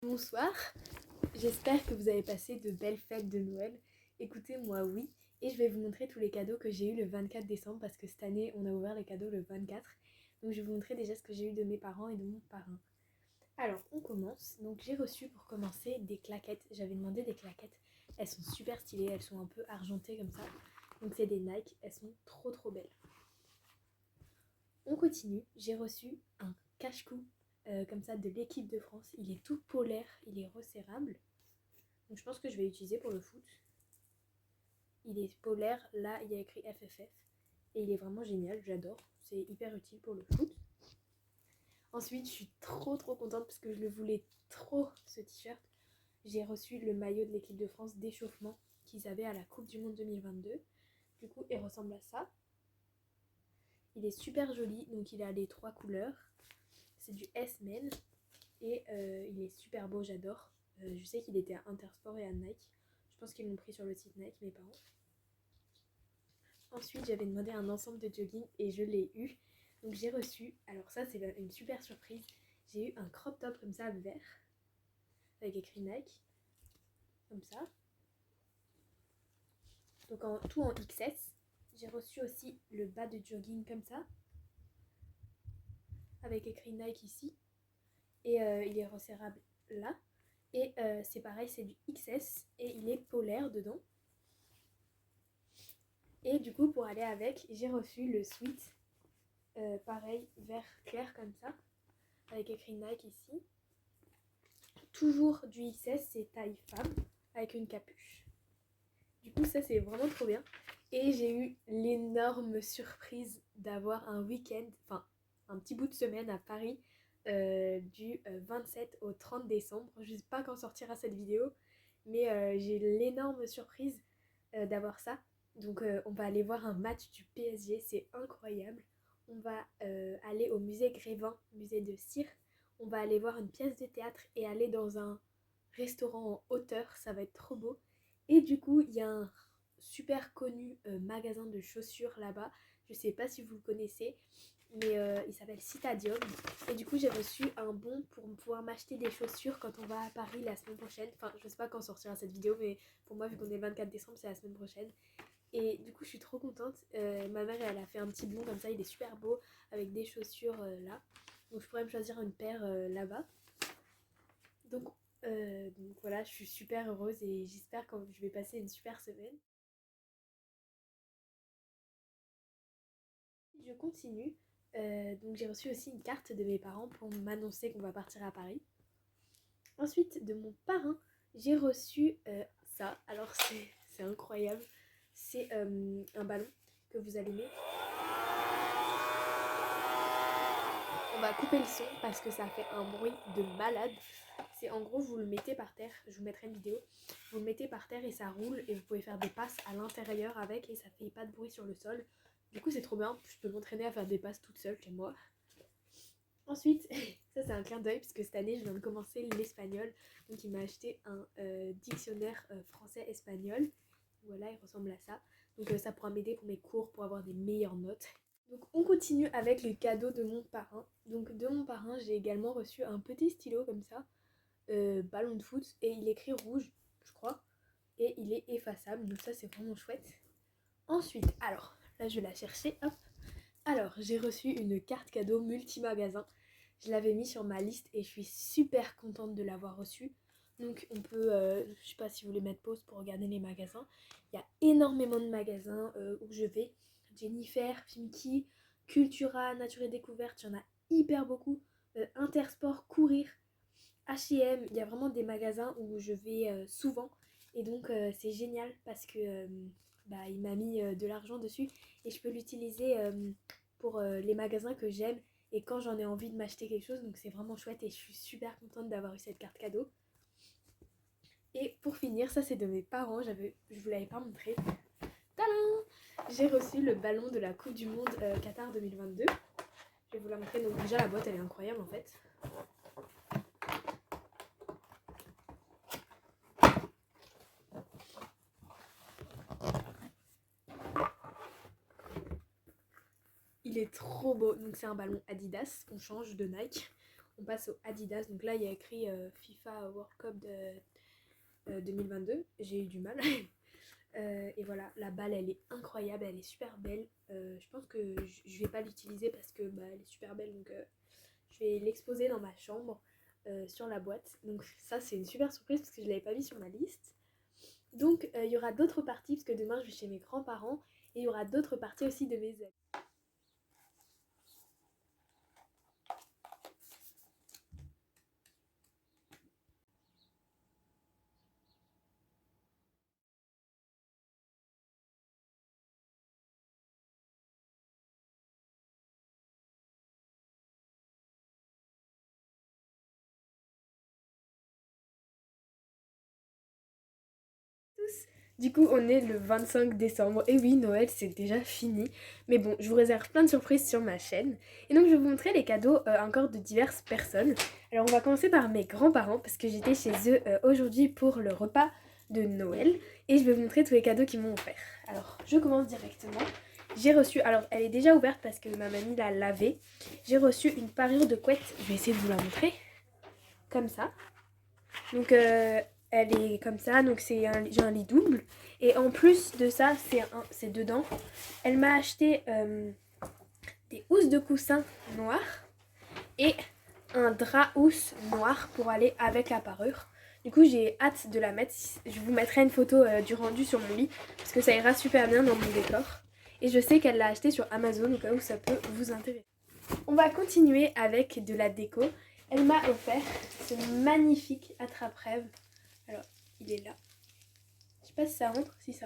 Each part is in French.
Bonsoir, j'espère que vous avez passé de belles fêtes de Noël. Écoutez, moi oui, et je vais vous montrer tous les cadeaux que j'ai eu le 24 décembre parce que cette année on a ouvert les cadeaux le 24. Donc je vais vous montrer déjà ce que j'ai eu de mes parents et de mon parrain. Alors on commence, donc j'ai reçu pour commencer des claquettes, j'avais demandé des claquettes, elles sont super stylées, elles sont un peu argentées comme ça. Donc c'est des Nike, elles sont trop belles. On continue, j'ai reçu un cache-cou comme ça de l'équipe de France, il est tout polaire, il est resserrable. Donc je pense que je vais l'utiliser pour le foot. Il est polaire, là il y a écrit FFF. Et il est vraiment génial, j'adore. C'est hyper utile pour le foot. Ensuite, je suis trop contente parce que je le voulais trop, ce t-shirt. J'ai reçu le maillot de l'équipe de France d'échauffement qu'ils avaient à la Coupe du Monde 2022. Du coup, il ressemble à ça. Il est super joli, donc il a les 3 couleurs. C'est du S-Men et il est super beau, j'adore. Je sais qu'il était à Intersport et à Nike. Je pense qu'ils l'ont pris sur le site Nike, mes parents. Ensuite, j'avais demandé un ensemble de jogging et je l'ai eu. Donc j'ai reçu, alors ça c'est une super surprise, j'ai eu un crop top comme ça vert, avec écrit Nike, comme ça. Donc tout en XS. J'ai reçu aussi le bas de jogging comme ça, avec écrit Nike ici. Et il est resserrable là. Et c'est pareil, c'est du XS et il est polaire dedans. Et du coup, pour aller avec, j'ai reçu le sweat, pareil, vert clair comme ça, avec écrit Nike ici. Toujours du XS, c'est taille femme, avec une capuche. Du coup, ça c'est vraiment trop bien. Et j'ai eu l'énorme surprise d'avoir un week-end, enfin un petit bout de semaine à Paris, du 27 au 30 décembre. Je sais pas quand sortira cette vidéo, mais j'ai l'énorme surprise d'avoir ça. Donc on va aller voir un match du PSG, c'est incroyable. On va aller au musée Grévin, musée de cire. On va aller voir une pièce de théâtre et aller dans un restaurant en hauteur, ça va être trop beau. Et du coup, il y a un super connu magasin de chaussures là-bas. Je sais pas si vous le connaissez, mais il s'appelle Citadium. Et du coup, j'ai reçu un bon pour pouvoir m'acheter des chaussures quand on va à Paris la semaine prochaine. Enfin, je sais pas quand sortira cette vidéo, mais pour moi, vu qu'on est le 24 décembre, c'est la semaine prochaine. Et du coup, je suis trop contente. Ma mère, elle a fait un petit bon comme ça, il est super beau, avec des chaussures là. Donc, je pourrais me choisir une paire là-bas. Donc voilà, je suis super heureuse et j'espère que je vais passer une super semaine. Je continue. Donc j'ai reçu aussi une carte de mes parents pour m'annoncer qu'on va partir à Paris. Ensuite, de mon parrain, j'ai reçu ça. Alors c'est incroyable. C'est un ballon que vous allumez. On va couper le son parce que ça fait un bruit de malade. C'est en gros, vous le mettez par terre, je vous mettrai une vidéo. Vous le mettez par terre et ça roule et vous pouvez faire des passes à l'intérieur avec et ça fait pas de bruit sur le sol. Du coup, c'est trop bien, je peux m'entraîner à faire des passes toute seule chez moi. Ensuite, ça c'est un clin d'œil parce que cette année je viens de commencer l'espagnol. Donc il m'a acheté un dictionnaire français-espagnol. Voilà, il ressemble à ça. Donc ça pourra m'aider pour mes cours, pour avoir des meilleures notes. Donc on continue avec le cadeau de mon parrain. Donc de mon parrain, j'ai également reçu un petit stylo comme ça, ballon de foot, et il écrit rouge, je crois, et il est effaçable, donc ça c'est vraiment chouette. Ensuite, alors, là je vais la chercher, hop. Alors, j'ai reçu une carte cadeau multi-magasin. Je l'avais mis sur ma liste et je suis super contente de l'avoir reçue. Donc on peut, je sais pas si vous voulez mettre pause pour regarder les magasins. Il y a énormément de magasins où je vais. Jennifer, Pimki, Cultura, Nature et Découverte, il y en a hyper beaucoup. Intersport, Courir, H&M, il y a vraiment des magasins où je vais souvent. Et donc c'est génial parce que il m'a mis de l'argent dessus et je peux l'utiliser pour les magasins que j'aime et quand j'en ai envie de m'acheter quelque chose. Donc c'est vraiment chouette et je suis super contente d'avoir eu cette carte cadeau. Et pour finir, ça c'est de mes parents, je vous l'avais pas montré. Tadam! J'ai reçu le ballon de la Coupe du Monde Qatar 2022. Je vais vous la montrer. Donc déjà la boîte elle est incroyable en fait. Il est trop beau. Donc c'est un ballon Adidas qu'on change de Nike. on passe au Adidas. Donc là il y a écrit FIFA World Cup de 2022. J'ai eu du mal. Et voilà, la balle elle est incroyable, elle est super belle. Je pense que je vais pas l'utiliser parce que bah, elle est super belle, donc je vais l'exposer dans ma chambre sur la boîte. Donc ça c'est une super surprise parce que je l'avais pas mis sur ma liste. Donc il y aura d'autres parties parce que demain je vais chez mes grands-parents et il y aura d'autres parties aussi de mes amis. Du coup, on est le 25 décembre. Et oui, Noël, c'est déjà fini. Mais bon, je vous réserve plein de surprises sur ma chaîne. Et donc, je vais vous montrer les cadeaux encore de diverses personnes. Alors, on va commencer par mes grands-parents parce que j'étais chez eux aujourd'hui pour le repas de Noël. Et je vais vous montrer tous les cadeaux qu'ils m'ont offert. Alors, je commence directement. J'ai reçu, alors elle est déjà ouverte parce que ma mamie l'a lavée. J'ai reçu une parure de couette. Je vais essayer de vous la montrer. Comme ça. Donc elle est comme ça, donc j'ai un lit double. Et en plus de ça, c'est dedans. Elle m'a acheté des housses de coussin noires et un drap housse noir pour aller avec la parure. Du coup, j'ai hâte de la mettre. Je vous mettrai une photo du rendu sur mon lit parce que ça ira super bien dans mon décor. Et je sais qu'elle l'a acheté sur Amazon au cas où ça peut vous intéresser. On va continuer avec de la déco. Elle m'a offert ce magnifique attrape-rêve. Alors, il est là. Je sais pas si ça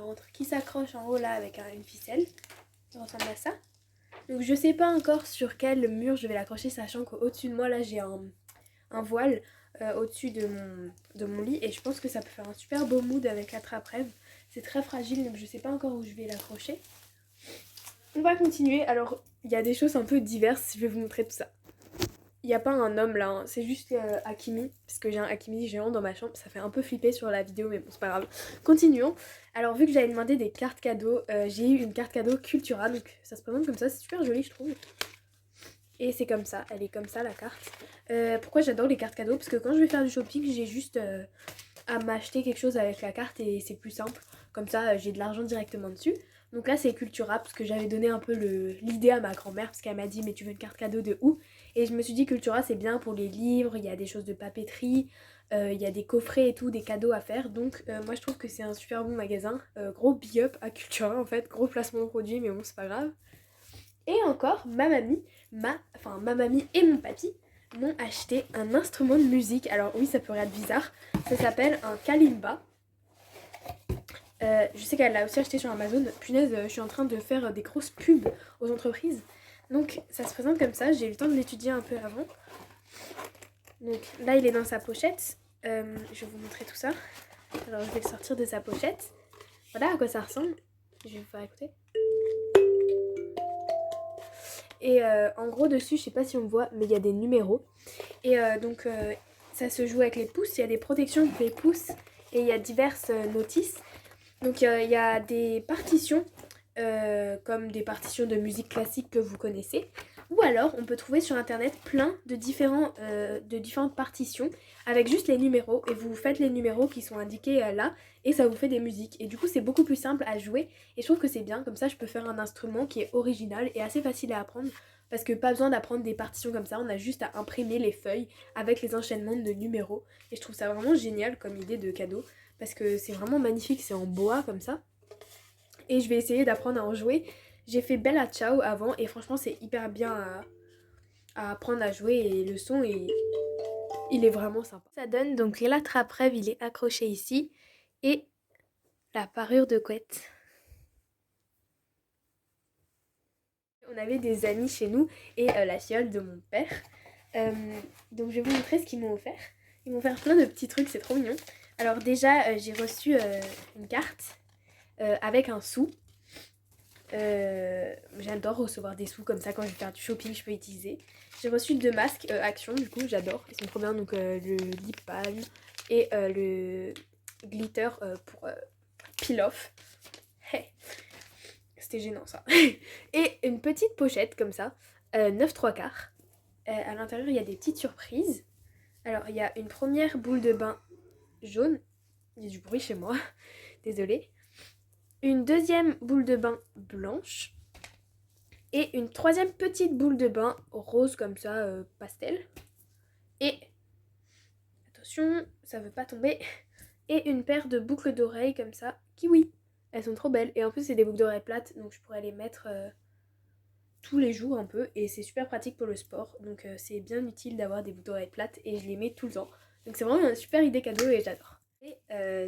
rentre. Qui s'accroche en haut là avec une ficelle. Ça ressemble à ça. Donc je sais pas encore sur quel mur je vais l'accrocher, sachant qu'au-dessus de moi là j'ai un voile au-dessus de mon lit. Et je pense que ça peut faire un super beau mood avec l'attrape-rêve. C'est très fragile donc je sais pas encore où je vais l'accrocher. On va continuer. Alors il y a des choses un peu diverses, je vais vous montrer tout ça. Il n'y a pas un homme là, hein. C'est juste Hakimi, parce que j'ai un Hakimi géant dans ma chambre, ça fait un peu flipper sur la vidéo, mais bon, c'est pas grave. Continuons. Alors, vu que j'avais demandé des cartes cadeaux, j'ai eu une carte cadeau Cultura, donc ça se présente comme ça, c'est super joli, je trouve. Et c'est comme ça, elle est comme ça la carte. Pourquoi j'adore les cartes cadeaux? Parce que quand je vais faire du shopping, j'ai juste à m'acheter quelque chose avec la carte et c'est plus simple. Comme ça, j'ai de l'argent directement dessus. Donc là, c'est Cultura parce que j'avais donné un peu l'idée à ma grand-mère parce qu'elle m'a dit mais tu veux une carte cadeau de où? Et je me suis dit Cultura c'est bien pour les livres, il y a des choses de papeterie, il y a des coffrets et tout, des cadeaux à faire. Donc moi je trouve que c'est un super bon magasin. Gros big up à Cultura en fait, gros placement de produit mais bon c'est pas grave. Et encore, ma mamie et mon papy m'ont acheté un instrument de musique. Alors oui, ça peut être bizarre. Ça s'appelle un kalimba. Je sais qu'elle l'a aussi acheté sur Amazon. Punaise, je suis en train de faire des grosses pubs aux entreprises. Donc ça se présente comme ça. J'ai eu le temps de l'étudier un peu avant. Donc là, il est dans sa pochette. Je vais vous montrer tout ça. Alors je vais le sortir de sa pochette. Voilà à quoi ça ressemble. Je vais vous faire écouter. Et en gros dessus, je sais pas si on voit, mais il y a des numéros. Et donc ça se joue avec les pouces, il y a des protections pour les pouces et il y a diverses notices. Donc il y a des partitions, comme des partitions de musique classique que vous connaissez. Ou alors on peut trouver sur internet plein de différentes partitions avec juste les numéros. Et vous faites les numéros qui sont indiqués là et ça vous fait des musiques. Et du coup c'est beaucoup plus simple à jouer et je trouve que c'est bien. Comme ça je peux faire un instrument qui est original et assez facile à apprendre. Parce que pas besoin d'apprendre des partitions comme ça, on a juste à imprimer les feuilles avec les enchaînements de numéros. Et je trouve ça vraiment génial comme idée de cadeau. Parce que c'est vraiment magnifique, c'est en bois comme ça. Et je vais essayer d'apprendre à en jouer. J'ai fait Bella Ciao avant et franchement c'est hyper bien à apprendre à jouer. Et le son, il est vraiment sympa. Ça donne donc l'attrape-rêve, il est accroché ici. Et la parure de couette. On avait des amis chez nous et la fiole de mon père. Donc je vais vous montrer ce qu'ils m'ont offert. Ils m'ont offert plein de petits trucs, c'est trop mignon. Alors déjà j'ai reçu une carte avec un sou. J'adore recevoir des sous comme ça quand je vais faire du shopping, je peux utiliser. J'ai reçu 2 masques Action, du coup j'adore. Ils sont trop bien, donc le lip balm et le glitter pour peel off. Hey. C'était gênant ça. Et une petite pochette comme ça, 9 3/4. À l'intérieur, il y a des petites surprises. Alors, il y a une première boule de bain jaune. Il y a du bruit chez moi, désolée. Une deuxième boule de bain blanche. Et une troisième petite boule de bain rose comme ça, pastel. Et, attention, ça veut pas tomber. Et une paire de boucles d'oreilles comme ça, kiwi. Elles sont trop belles. Et en plus, c'est des boucles d'oreilles plates, donc je pourrais les mettre tous les jours un peu. Et c'est super pratique pour le sport. Donc c'est bien utile d'avoir des boucles d'oreilles plates et je les mets tout le temps. Donc c'est vraiment une super idée cadeau et j'adore. Et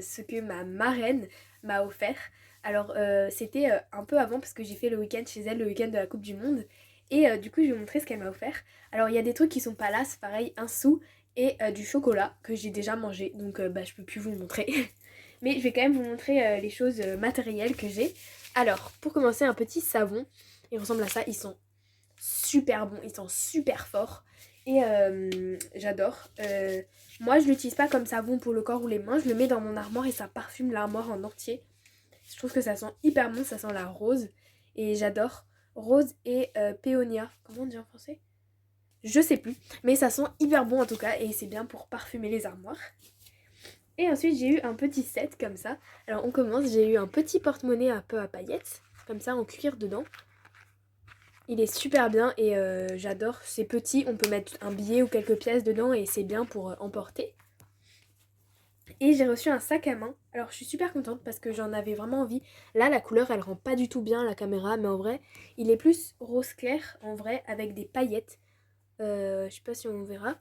ce que ma marraine m'a offert, alors c'était un peu avant parce que j'ai fait le week-end chez elle, le week-end de la Coupe du Monde. Et du coup, je vais vous montrer ce qu'elle m'a offert. Alors il y a des trucs qui sont pas là, c'est pareil, un sou et du chocolat que j'ai déjà mangé. Donc je peux plus vous le montrer. Mais je vais quand même vous montrer les choses matérielles que j'ai. Alors, pour commencer, un petit savon. Il ressemble à ça, ils sont super bons, ils sont super forts. Et j'adore. Moi, je l'utilise pas comme savon pour le corps ou les mains. Je le mets dans mon armoire et ça parfume l'armoire en entier. Je trouve que ça sent hyper bon, ça sent la rose. Et j'adore. Rose et péonia. Comment on dit en français? Je sais plus. Mais ça sent hyper bon en tout cas. Et c'est bien pour parfumer les armoires. Et ensuite, j'ai eu un petit set comme ça. Alors, on commence. J'ai eu un petit porte-monnaie un peu à paillettes. Comme ça, en cuir dedans. Il est super bien et j'adore. C'est petit, on peut mettre un billet ou quelques pièces dedans et c'est bien pour emporter. Et j'ai reçu un sac à main. Alors je suis super contente parce que j'en avais vraiment envie. Là la couleur elle rend pas du tout bien la caméra, mais en vrai il est plus rose clair en vrai avec des paillettes. Je sais pas si on verra.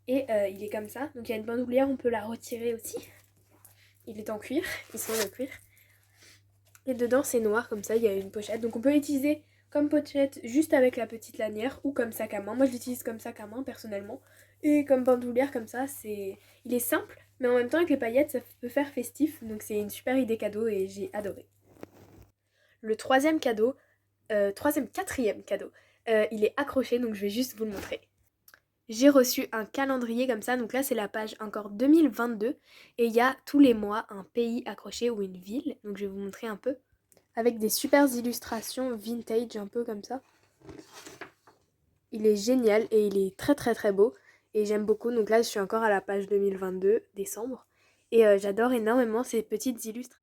Et il est comme ça. Donc il y a une bandoulière, on peut la retirer aussi. Il est en cuir, il sent le cuir. Et dedans c'est noir comme ça, il y a une pochette. Donc on peut l'utiliser comme pochette juste avec la petite lanière ou comme sac à main. Moi je l'utilise comme sac à main personnellement. Et comme bandoulière comme ça, il est simple, mais en même temps avec les paillettes ça peut faire festif. Donc c'est une super idée cadeau et j'ai adoré. Le quatrième cadeau, il est accroché donc je vais juste vous le montrer. J'ai reçu un calendrier comme ça, donc là c'est la page encore 2022 et il y a tous les mois un pays accroché ou une ville, donc je vais vous montrer un peu. Avec des super illustrations vintage un peu comme ça. Il est génial et il est très très très beau et j'aime beaucoup. Donc là je suis encore à la page 2022 décembre et j'adore énormément ces petites illustrations.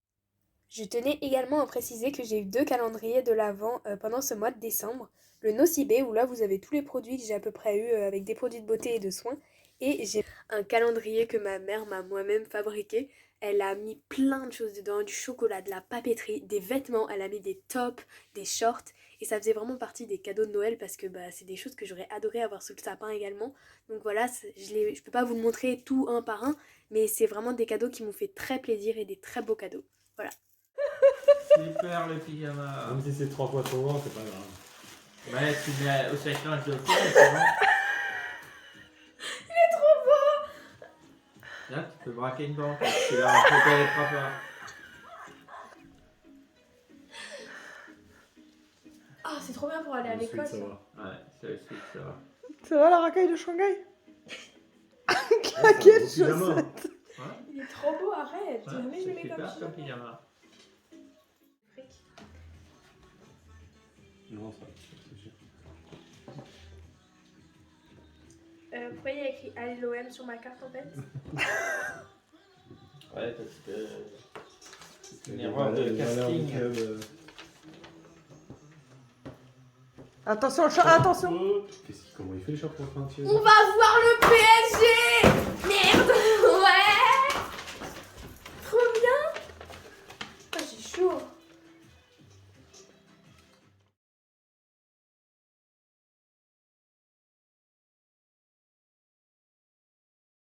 Je tenais également à préciser que j'ai eu 2 calendriers de l'Avent pendant ce mois de décembre. Le Nocibé où là vous avez tous les produits que j'ai à peu près eu avec des produits de beauté et de soins. Et j'ai un calendrier que ma mère m'a moi-même fabriqué. Elle a mis plein de choses dedans, du chocolat, de la papeterie, des vêtements, elle a mis des tops, des shorts. Et ça faisait vraiment partie des cadeaux de Noël parce que c'est des choses que j'aurais adoré avoir sous le sapin également. Donc voilà, je peux pas vous le montrer tout un par un, mais c'est vraiment des cadeaux qui m'ont fait très plaisir et des très beaux cadeaux. Voilà. Super le pyjama. Même si c'est 3 fois trop grand, c'est pas grave. Ouais, tu mets au séchage de fond, c'est bon. Il est trop beau! Là, tu peux braquer une banque. Tu la reconnaîtras pas. Ah, c'est trop bien pour aller à l'école. Ensuite, ça va. Ouais, c'est le suite, ça va. Ça va la racaille de Shanghai? Ouais, Quelle c'est un beau pyjama. chaussette! Ouais, Il est trop beau, arrête! ouais, Jamais je le c'est mets comme super comme pyjama. Non, ça, c'est sûr. Pourquoi il y a écrit Allez l'OM sur ma carte en fait? Ouais, parce que c'est une Les erreur de valeurs du casting. club, Attention, attention! Oh, comment il fait le short pour fin de On va voir le PSG!